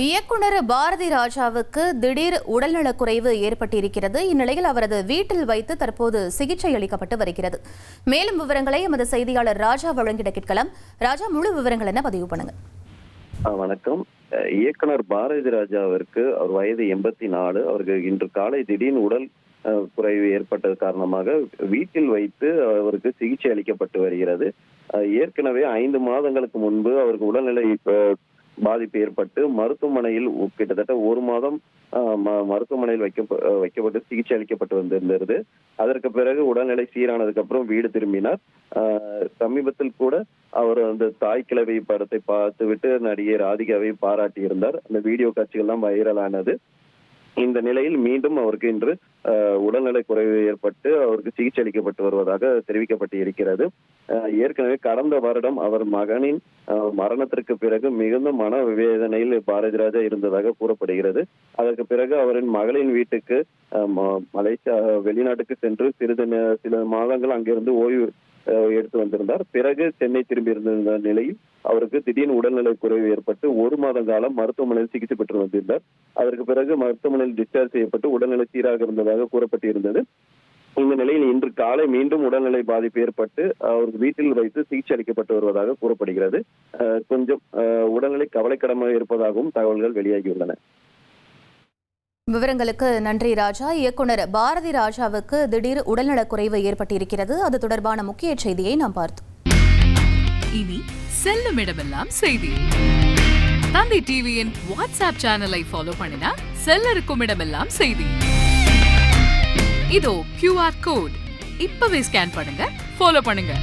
இயக்குனர் பாரதி ராஜாவுக்கு திடீர் உடல்நலக்குறைவு ஏற்பட்டிருக்கிறது. இந்நிலையில் அவரது வீட்டில் வைத்து தற்போது சிகிச்சை அளிக்கப்பட்டு வருகிறது. மேலும் விவரங்களை எமது செய்தியாளர் ராஜா வழங்கிட கேட்கலாம். ராஜா, முழு விவரங்கள் என்ன பதிவு பண்ணுங்க. வணக்கம். இயக்குனர் பாரதி ராஜாவிற்கு அவர் வயது 84. அவருக்கு இன்று காலை திடீர் உடல் குறைவு ஏற்பட்டது காரணமாக வீட்டில் வைத்து அவருக்கு சிகிச்சை அளிக்கப்பட்டு வருகிறது. ஏற்கனவே 5 மாதங்களுக்கு முன்பு அவருக்கு உடல்நிலை பாதிப்பு ஏற்பட்டு மருத்துவமனையில் கிட்டத்தட்ட 1 மாதம் மருத்துவமனையில் வைக்கப்பட்டு சிகிச்சை அளிக்கப்பட்டு வந்திருந்தது. அதற்கு பிறகு உடல்நிலை சீரானதுக்கு அப்புறம் வீடு திரும்பினார். சமீபத்தில் கூட அவர் அந்த தாய் கிழவி படத்தை பார்த்துவிட்டு நடிகை ராதிகாவை பாராட்டியிருந்தார். அந்த வீடியோ காட்சிகள்லாம் வைரலானது. இந்த நிலையில் மீண்டும் அவருக்கு இன்று உடல்நலை குறைவு ஏற்பட்டு அவருக்கு சிகிச்சை அளிக்கப்பட்டு வருவதாக தெரிவிக்கப்பட்டு இருக்கிறது. ஏற்கனவே கடந்த வருடம் அவர் மகனின் மரணத்திற்கு பிறகு மிகுந்த மன வேதனையில் பாரதி ராஜா இருந்ததாக கூறப்படுகிறது. அதற்கு பிறகு அவரின் மகளின் வீட்டுக்கு மலேசியா வெளிநாட்டுக்கு சென்று சில மாதங்கள் அங்கிருந்து ஓய்வு எடுத்து வந்திருந்தார். பிறகு சென்னை திரும்பி இருந்த நிலையில் அவருக்கு திடீர்னு உடல்நிலை குறைவு ஏற்பட்டு 1 மாத காலம் மருத்துவமனையில் சிகிச்சை பெற்று வந்திருந்தார். அதற்கு பிறகு மருத்துவமனையில் டிஸ்சார்ஜ் செய்யப்பட்டு உடல்நிலை சீராக இருந்ததாக கூறப்பட்டிருந்தது. இந்த நிலையில் இன்று காலை மீண்டும் உடல்நிலை பாதிப்பு ஏற்பட்டு அவருக்கு வீட்டில் வைத்து சிகிச்சை அளிக்கப்பட்டு வருவதாக கூறப்படுகிறது. கொஞ்சம் உடல்நிலை கவலைக்கிடமாக இருப்பதாகவும் தகவல்கள் வெளியாகியுள்ளன. விவரங்களுக்கு நன்றி ராஜா. இயக்குனர் பாரதி ராஜாவுக்கு திடீர் உடல்நலக்குறைவு ஏற்பட்டிருக்கிறது. அது தொடர்பான முக்கிய செய்தியை நாம் பார்த்தோம். இனி செல்லும் இடமெல்லாம் செய்தி. தந்தி டிவியின் வாட்ஸ்அப் சேனலை ஃபாலோ பண்ணினா செல்லருக்கும் இடமெல்லாம் செய்தி. இதோ QR கோட் இப்பவே ஸ்கேன் பண்ணுங்க, ஃபாலோ பண்ணுங்க.